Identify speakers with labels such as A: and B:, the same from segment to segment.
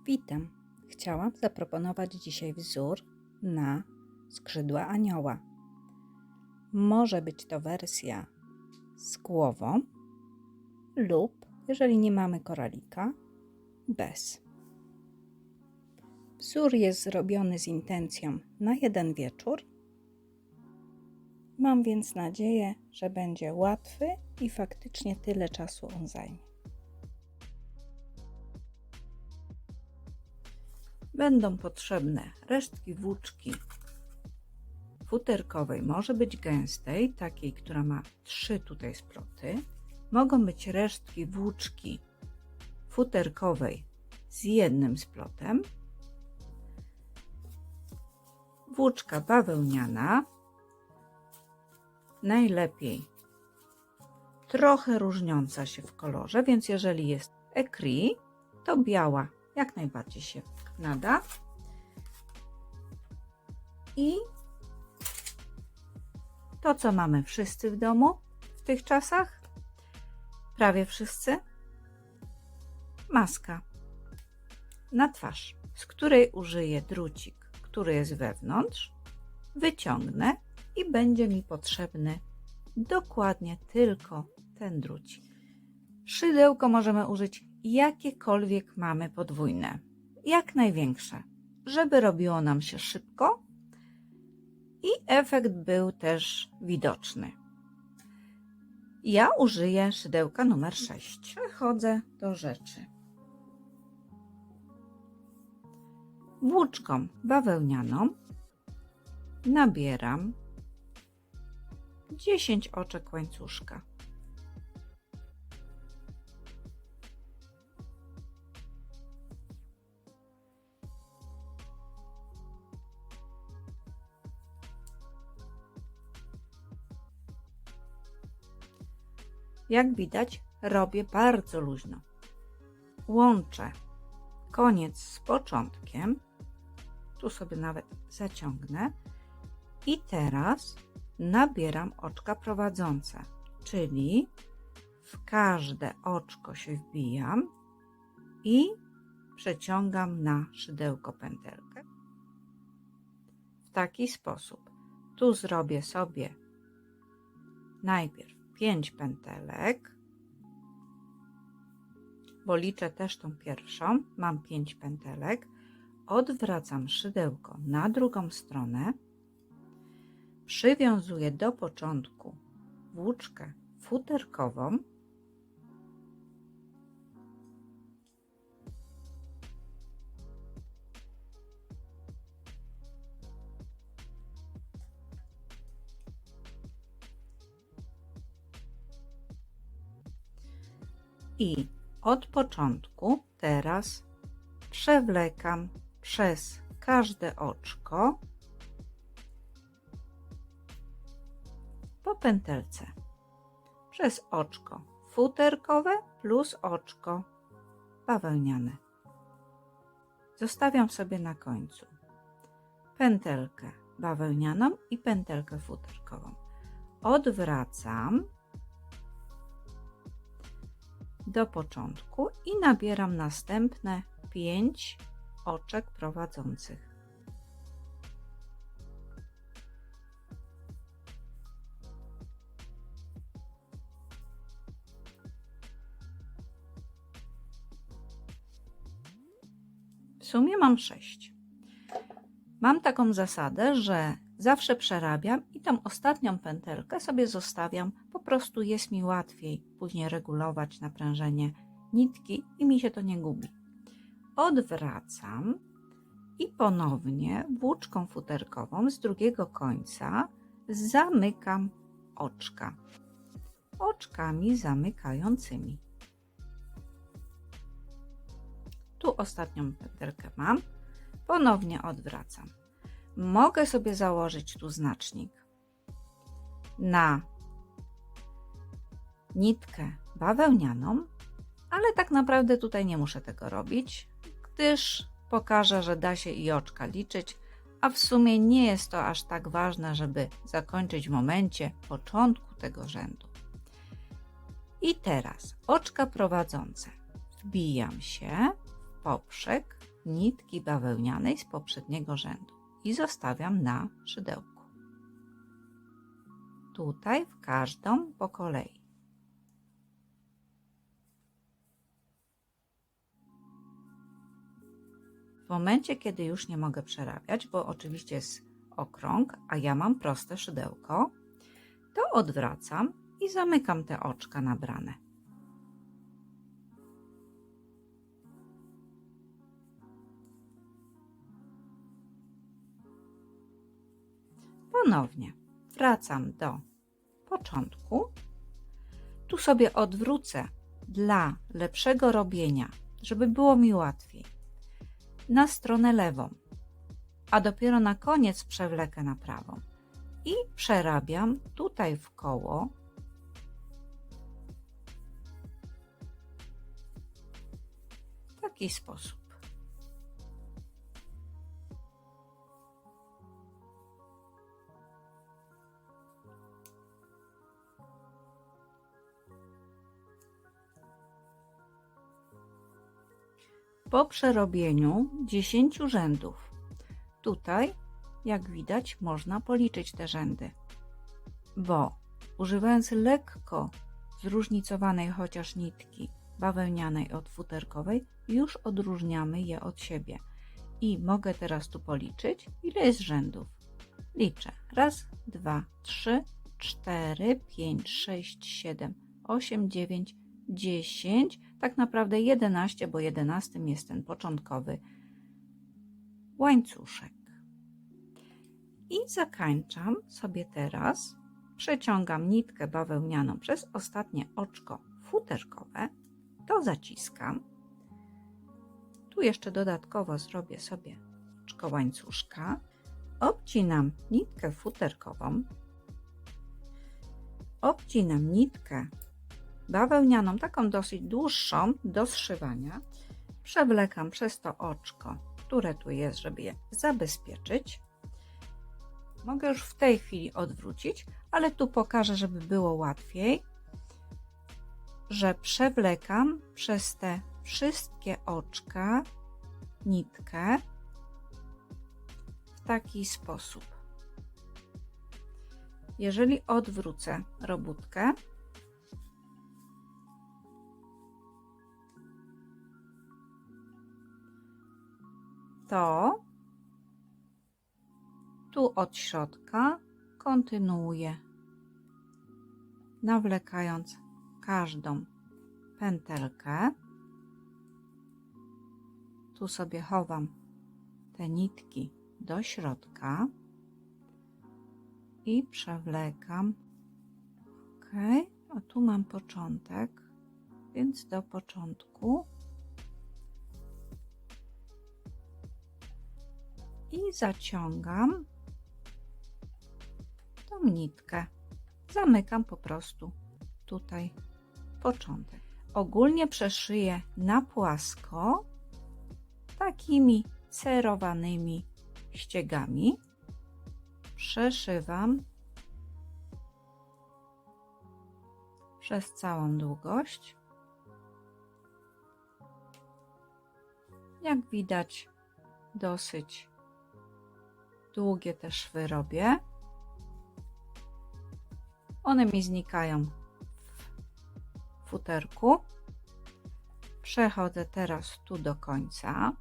A: Witam. Chciałam zaproponować dzisiaj wzór na skrzydła anioła. Może być to wersja z głową lub, jeżeli nie mamy koralika, bez. Wzór jest zrobiony z intencją na jeden wieczór. Mam więc nadzieję, że będzie łatwy i faktycznie tyle czasu on zajmie. Będą potrzebne resztki włóczki futerkowej, może być gęstej, takiej, która ma 3 tutaj sploty. Mogą być resztki włóczki futerkowej z jednym splotem. Włóczka bawełniana, najlepiej trochę różniąca się w kolorze, więc jeżeli jest ecru, to biała jak najbardziej się nada. I to, co mamy wszyscy w domu w tych czasach, prawie wszyscy, maska na twarz, z której użyję drucik, który jest wewnątrz, wyciągnę i będzie mi potrzebny dokładnie tylko ten drucik. Szydełko możemy użyć jakiekolwiek mamy podwójne, jak największe, żeby robiło nam się szybko i efekt był też widoczny. Ja użyję szydełka numer 6. Przechodzę do rzeczy. Włóczką bawełnianą nabieram 10 oczek łańcuszka. Jak widać, robię bardzo luźno. Łączę koniec z początkiem. Tu sobie nawet zaciągnę. I teraz nabieram oczka prowadzące, czyli w każde oczko się wbijam i przeciągam na szydełko pętelkę. W taki sposób. Tu zrobię sobie najpierw 5 pętelek, bo liczę też tą pierwszą, mam 5 pętelek, odwracam szydełko na drugą stronę, przywiązuję do początku włóczkę futerkową, i od początku teraz przewlekam przez każde oczko po pętelce. Przez oczko futerkowe plus oczko bawełniane. Zostawiam sobie na końcu pętelkę bawełnianą i pętelkę futerkową. Odwracam do początku i nabieram następne 5 oczek prowadzących. W sumie mam 6. Mam taką zasadę, że zawsze przerabiam i tą ostatnią pętelkę sobie zostawiam. Po prostu jest mi łatwiej później regulować naprężenie nitki i mi się to nie gubi. Odwracam i ponownie włóczką futerkową z drugiego końca zamykam oczka oczkami zamykającymi. Tu ostatnią pętelkę mam. Ponownie odwracam. Mogę sobie założyć tu znacznik na nitkę bawełnianą, ale tak naprawdę tutaj nie muszę tego robić, gdyż pokażę, że da się i oczka liczyć, a w sumie nie jest to aż tak ważne, żeby zakończyć w momencie początku tego rzędu. I teraz oczka prowadzące. Wbijam się w poprzek nitki bawełnianej z poprzedniego rzędu i zostawiam na szydełku. Tutaj w każdą po kolei. W momencie, kiedy już nie mogę przerabiać, bo oczywiście jest okrąg, a ja mam proste szydełko, to odwracam i zamykam te oczka nabrane. Ponownie wracam do początku. Tu sobie odwrócę dla lepszego robienia, żeby było mi łatwiej, na stronę lewą, a dopiero na koniec przewlekę na prawą i przerabiam tutaj w koło w taki sposób. Po przerobieniu 10 rzędów, tutaj jak widać można policzyć te rzędy, bo używając lekko zróżnicowanej chociaż nitki bawełnianej od futerkowej już odróżniamy je od siebie i mogę teraz tu policzyć, ile jest rzędów. Liczę: raz, 2, 3, 4, 5, 6, 7, 8, 9, 10, tak naprawdę 11, bo 11 jest ten początkowy łańcuszek. I zakańczam sobie teraz, przeciągam nitkę bawełnianą przez ostatnie oczko futerkowe, to zaciskam. Tu jeszcze dodatkowo zrobię sobie oczko łańcuszka, obcinam nitkę futerkową, obcinam nitkę bawełnianą, taką dosyć dłuższą do zszywania, przewlekam przez to oczko, które tu jest, żeby je zabezpieczyć. Mogę już w tej chwili odwrócić, ale tu pokażę, żeby było łatwiej, że przewlekam przez te wszystkie oczka nitkę w taki sposób. Jeżeli odwrócę robótkę, to tu od środka kontynuuję, nawlekając każdą pętelkę. Tu sobie chowam te nitki do środka i przewlekam. Ok, a tu mam początek, więc do początku i zaciągam tą nitkę, zamykam po prostu tutaj początek. Ogólnie przeszyję na płasko takimi cerowanymi ściegami. Przeszywam przez całą długość. Jak widać, dosyć długie te szwy robię. One mi znikają w futerku. Przechodzę teraz tu do końca.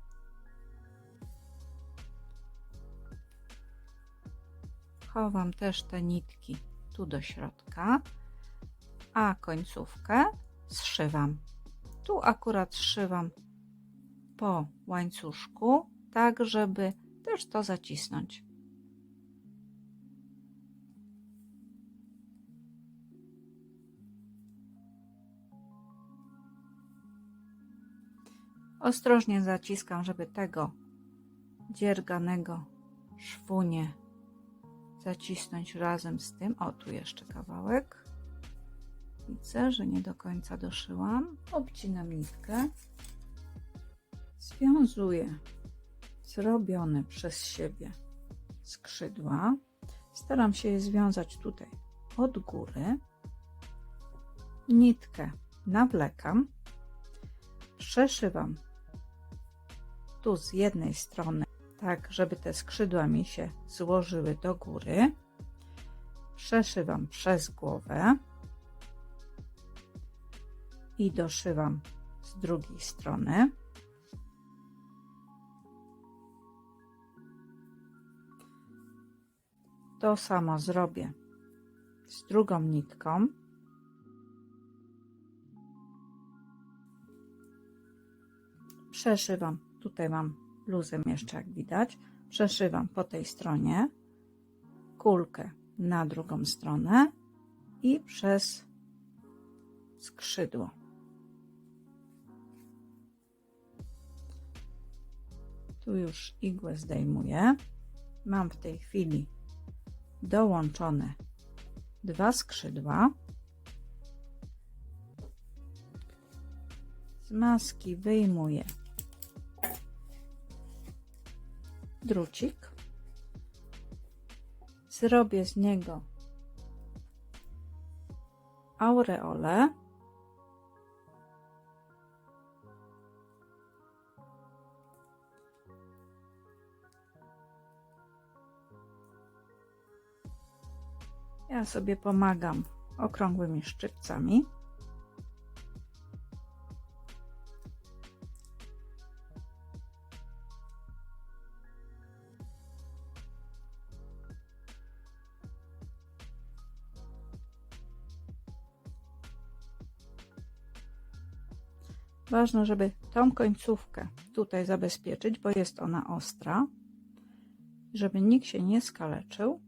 A: Chowam też te nitki tu do środka, a końcówkę zszywam. Tu akurat zszywam po łańcuszku, tak żeby też to zacisnąć. Ostrożnie zaciskam, żeby tego dzierganego szwu nie zacisnąć razem z tym. O, tu jeszcze kawałek. Widzę, że nie do końca doszyłam. Obcinam nitkę. Związuję zrobione przez siebie skrzydła. Staram się je związać tutaj od góry. Nitkę nawlekam. Przeszywam tu z jednej strony, tak żeby te skrzydła mi się złożyły do góry. Przeszywam przez głowę i doszywam z drugiej strony. To samo zrobię z drugą nitką. Przeszywam, tutaj mam bluzę jeszcze jak widać, przeszywam po tej stronie kulkę na drugą stronę i przez skrzydło. Tu już igłę zdejmuję. Mam w tej chwili dołączone 2 skrzydła. Z maski wyjmuję drucik. Zrobię z niego aureolę. Ja sobie pomagam okrągłymi szczypcami. Ważne, żeby tą końcówkę tutaj zabezpieczyć, bo jest ona ostra, żeby nikt się nie skaleczył.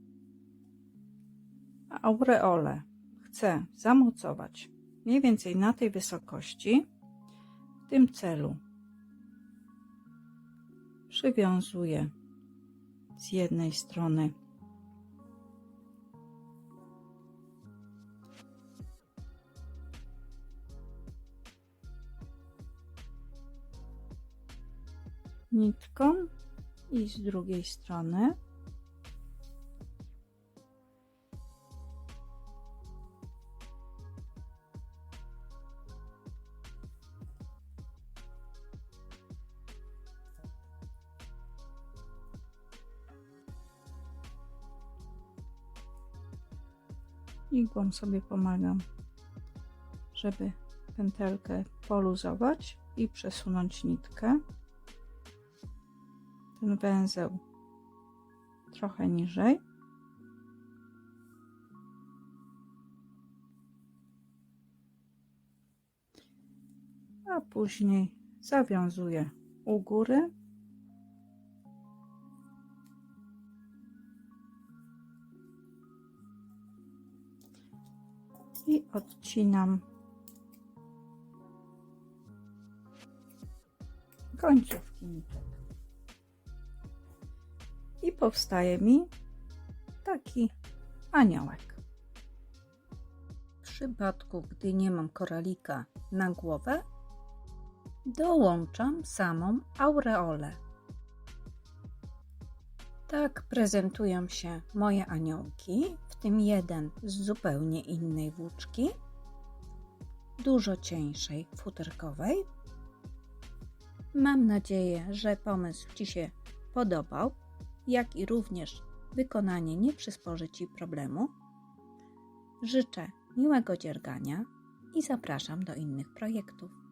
A: A aureolę chcę zamocować mniej więcej na tej wysokości. W tym celu przywiązuję z jednej strony nitką i z drugiej strony igłą sobie pomagam, żeby pętelkę poluzować i przesunąć nitkę. Ten węzeł trochę niżej. A później zawiązuję u góry. I odcinam końcówki nitek. I powstaje mi taki aniołek. W przypadku, gdy nie mam koralika na głowę, dołączam samą aureolę. Tak prezentują się moje aniołki, w tym jeden z zupełnie innej włóczki, dużo cieńszej, futerkowej. Mam nadzieję, że pomysł Ci się podobał, jak i również wykonanie nie przysporzy Ci problemu. Życzę miłego dziergania i zapraszam do innych projektów.